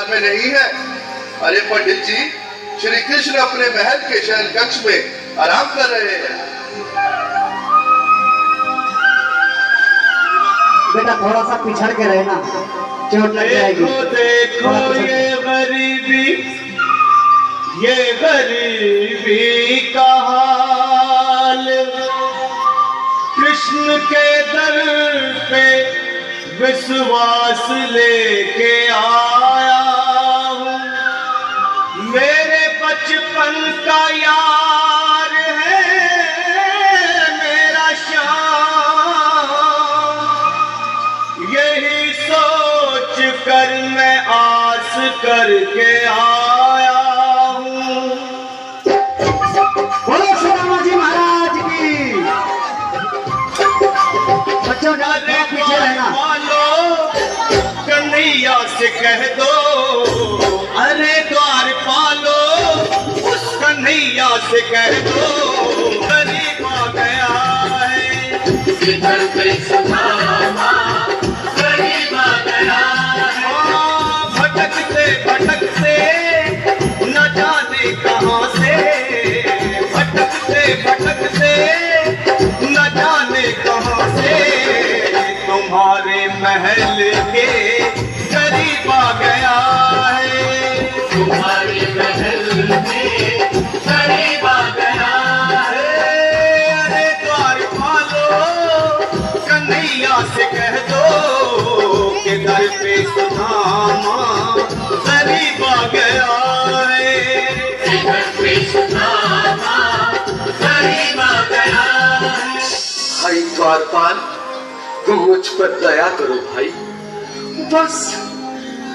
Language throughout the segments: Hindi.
में नहीं है। अरे पंडित जी, श्री कृष्ण अपने महल के शयन कक्ष में आराम कर रहे हैं। बेटा थोड़ा सा पिछड़ के रहना, चोट लग जाएगी। देखो ये गरीबी का हाल, कृष्ण के दर पे विश्वास लेके आया हूँ। मेरे बचपन का यार है मेरा श्याम, यही सोच कर मैं आस करके आया हूँ। बोलो सुदामा जी महाराज की। बच्चों पीछे रहना। कन्हैया से कह दो, अरे द्वार पालो, उस कन्हैया से कह दो, गरीब आ गया है। इधर पे सुदामा गरीब आ गया है। भटकते भटकते न जाने कहाँ से, भटकते भटकते न जाने कहाँ से, तुम्हारे महल के करीब आ गया है। तुम्हारे महल के करीब आ गया है। अरे द्वार पालो, कन्हैया से कह दो कि दर पे सुदामा करीब आ गया है। दर पे सुदामा करीब आ गया है। भाई द्वारपाल, तुम मुझ पर दया करो भाई। बस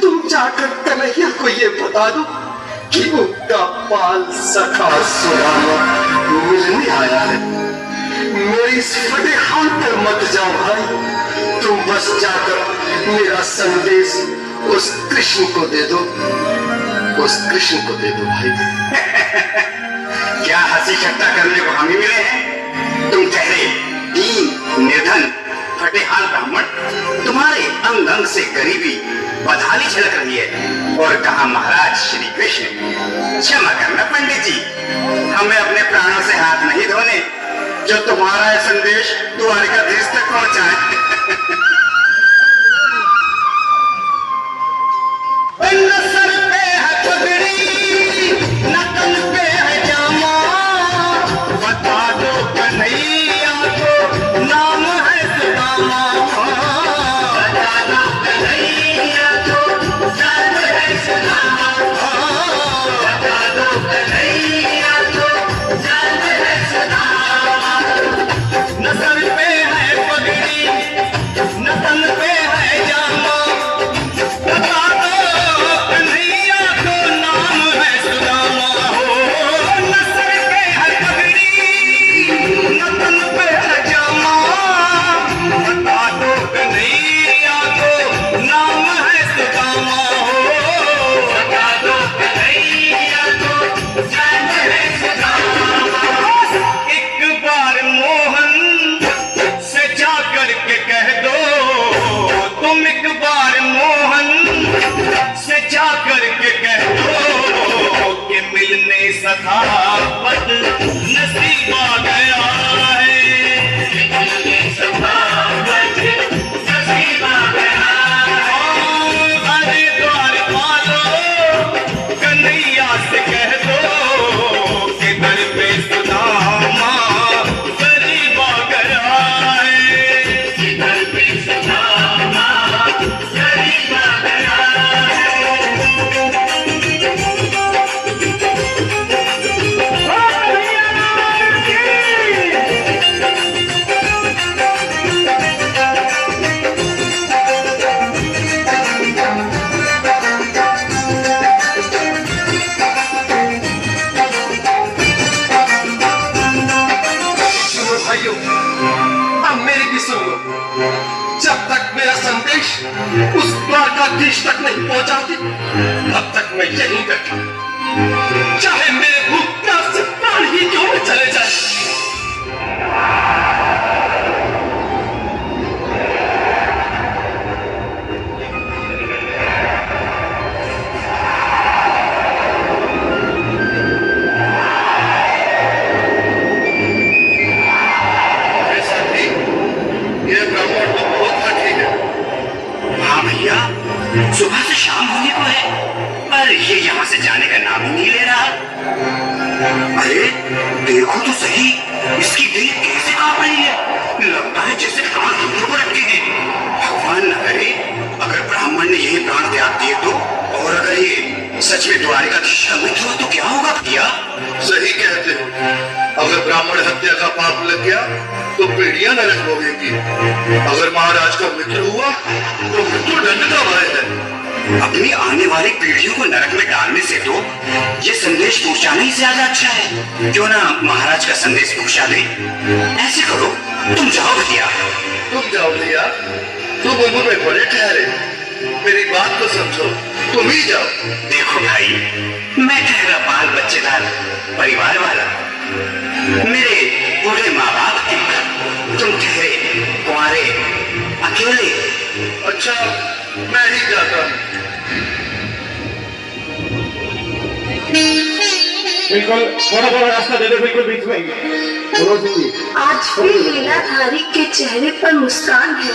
तुम जाकर कन्हैया को ये बता दो कि उनका पाल सखा सुदामा मिलने आया है। मेरी इस फटे हाथ पर मत जाओ भाई, तुम बस जाकर मेरा संदेश उस कृष्ण को दे दो, उस कृष्ण को दे दो भाई। क्या हंसी ठट्टा करने को हम ही मिले हैं? तुम ठहरे दीन निर्धन फटेहाल ब्राह्मण, तुम्हारे अंग अंग से गरीबी बदहाली झलक रही है। और कहा महाराज श्री कृष्ण। क्षमा करना पंडित जी, हमें अपने प्राणों से हाथ नहीं धोने जो तुम्हारा यह संदेश द्वारकाधीश तक पहुंचाए। न सर पे है पगड़ी, न तन पे है जामा, बता दो कन्हैया को नाम है सुदामा। बता दो कन्हैया को नाम है सुदामा। बता दो कन्हैया को नाम है सुदामा। न सर पे है पगड़ी, न तन पे है जामा, बता दो कन्हैया को नाम है सुदामा। हो न सर पे है पगड़ी, न तन पे है जामा, बता दो कन्हैया को नाम है सुदामा। हो बता दो कन्हैया को नाम है सुदामा। एक बार मोहन से जा करके कह दो, तुम एक बार मोहन से जा करके कह दो कि मिलने सखावत नसीब आ गया है। मिलने सखावत नसीब आ गया है। अरे द्वार पालो, कन्हैया से कह दो कि दर पे सुदामा करीब आ गया है। दर पे सुदामा करीब आ गया है। सुनो भाइयों, अब मेरी भी सुन लो। जब तक मेरा संदेश उस द्वारकाधीश तक नहीं पहुंचाती, तब तक मैं यहीं बैठा, चाहे मेरे भूख प्यास से प्राण ही क्यों न चले जाए। से जाने का नाम ही नहीं ले रहा। अरे देखो तो सही, इसकी देह कैसे कांप रही है, लगता है जैसे प्राण हाथों को रखे हैं। भगवान न करे अगर ब्राह्मण ने यही प्राण त्याग दिए तो, और अगर ये सच में द्वारिकाधीश का मित्र हुआ तो क्या होगा भैया? सही कहते हो, अगर ब्राह्मण हत्या का पाप लग गया तो पीढ़ियां नरक भोगेंगी। अगर महाराज का मित्र हुआ तो मृत्यु दंड का भय है। अपनी आने वाली पीढ़ियों को नरक में डालने से तो ये संदेश पहुंचाना ही ज्यादा अच्छा है। क्यों ना महाराज का संदेश पहुंचा दे? ऐसे करो, तुम जाओ भैया। तुम जाओ भैया, तुम उम्र में बड़े ठहरे, मेरी बात तो समझो, तुम ही जाओ। देखो भाई, मैं ठहरा बाल बच्चेदार परिवार वाला, मेरे बूढ़े माँ बाप हैं, तुम ठहरे कुंवारे अकेले। अच्छा, मैं ही जाता हूँ। बिल्कुल थोड़ा थोड़ा रास्ता दे दो, बिल्कुल बीच में ही। आज भी लीलाधारी के चेहरे पर मुस्कान है।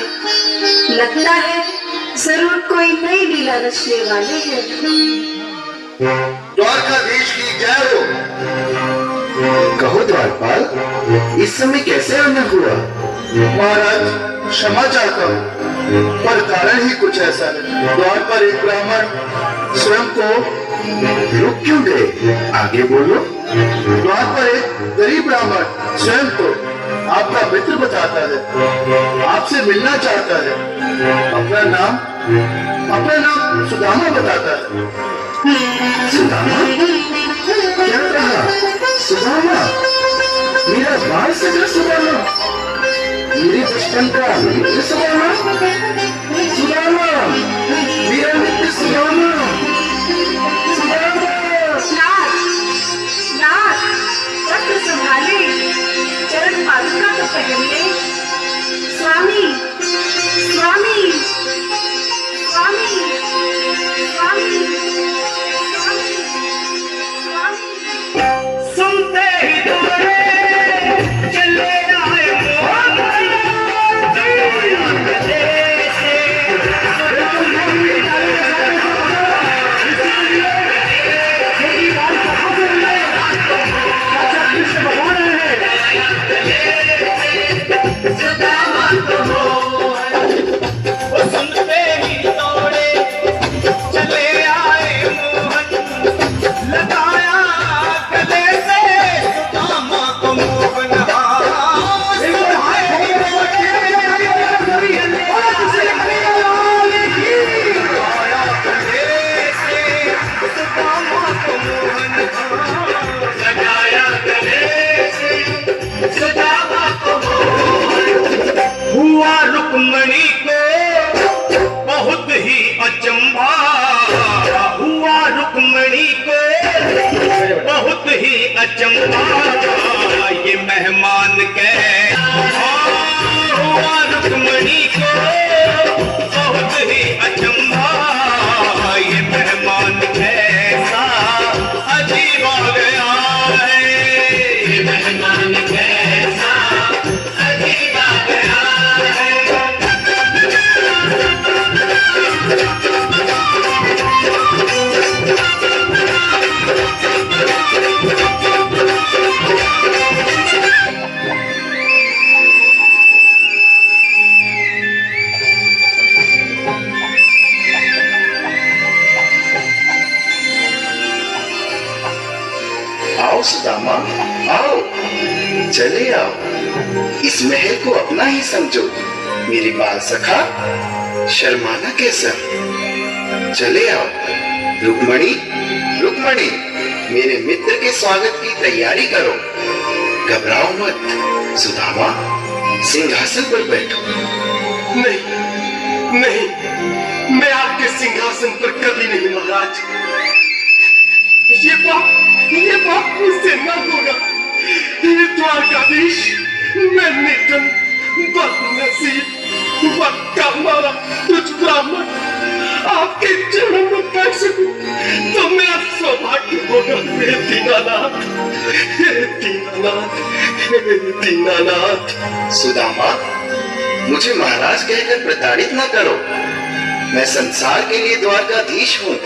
लगता है जरूर कोई नई लीला रचने वाले हैं। द्वारकाधीश की जय हो। कहो द्वारपाल, इस समय कैसे आना हुआ? महाराज क्षमा चाहता हूँ, पर कारण ही कुछ ऐसा है। द्वार पर एक ब्राह्मण स्वयं को रुक क्यों गए? आगे बोलो। द्वार पर एक गरीब ब्राह्मण स्वयं को आपका मित्र बताता है, आपसे मिलना चाहता है। अपना नाम सुदामा बताता है। सुदामा? क्या कहा? सुदामा? मेरा बाल सजा सुदामा? मेरे बचपन का मित्र सुदामा? सुदामा, मेरा मित्र सुदामा। नाथ, वस्त्र संभाले, चरण पादुका तो पहन ले। स्वामी, स्वामी, स्वामी, स्वामी, स्वामी, स्वामी। सुनते ही दौड़े चले आए मोहन, दया गले से सुनते ही दौड़े चले आए मोहन, लगाया गले से सुदामा को मोहन। हुआ रुक्मणी को बहुत ही अचंभा, हुआ रुक्मणी को बहुत ही अचंभा, ये मेहमान कैसा। हुआ रुक्मणी को बहुत ही अचंभा, ये मेहमान कैसा अजीब आ गया है, ये मेहमान कैसा अजीब आ गया है। आओ सुदामा, आओ, चले आओ। इस महल को अपना ही समझो। मेरी बाल सखा, शर्माना कैसा? चले आओ। रुक्मणी, रुक्मणी, मेरे मित्र के स्वागत की तैयारी करो। घबराओ मत। सुदामा, सिंहासन पर बैठो। नहीं, नहीं, मैं आपके सिंहासन पर कभी नहीं महाराज। ये पाप मुझसे न होगा। ये द्वारकाधीश, मैं निर्धन, बदनसीब, वक्का मारा तुझ ब्राह्मण आपके चरणों में बैठ सकूं तो मेरा सौभाग्य होगा। हे दीनानाथ, हे दीनानाथ, हे दीनानाथ। सुदामा, मुझे महाराज कहकर प्रताड़ित न करो। मैं संसार के लिए द्वारकाधीश हूँ।